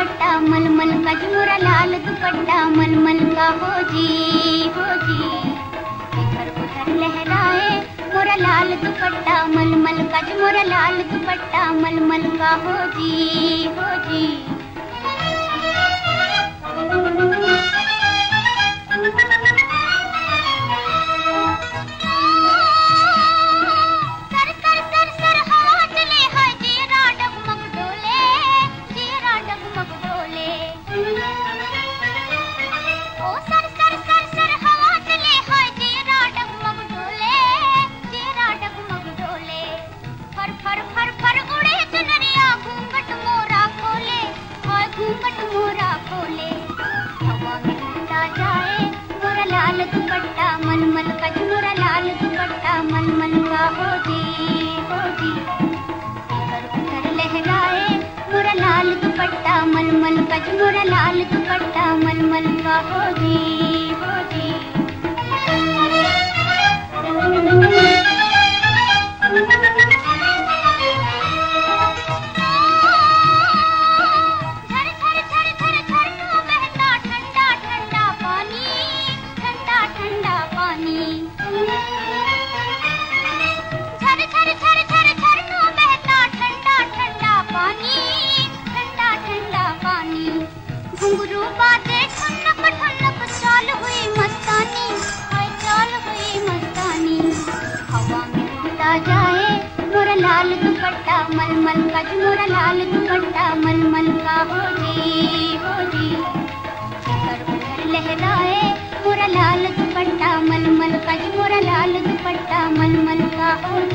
दुपट्टा मलमल का जी मोरा लाल दुपट्टा मलमल का हो जी इधर उधर लहराए मोरा लाल दुपट्टा मलमल का जी मोरा लाल दुपट्टा मलमल का हो जी दुपट्टा मलमल का जी मोरा लाल दुपट्टा मलमल का हो जी इधर उधर लहराए मोरा लाल दुपट्टा मलमल का जी मोरा लाल दुपट्टा मलमल का हो जी घुंघरू बाजे ठनक ठनक चाल हुई मस्तानी हाय चाल हुई मस्तानी हवा में उड़ता जाए मोरा लाल दुपट्टा मलमल का जी मोरा लाल दुपट्टा मलमल का हो जी इधर उधर लहराए मोरा लाल दुपट्टा मलमल का जी मोरा लाल दुपट्टा मलमल का हो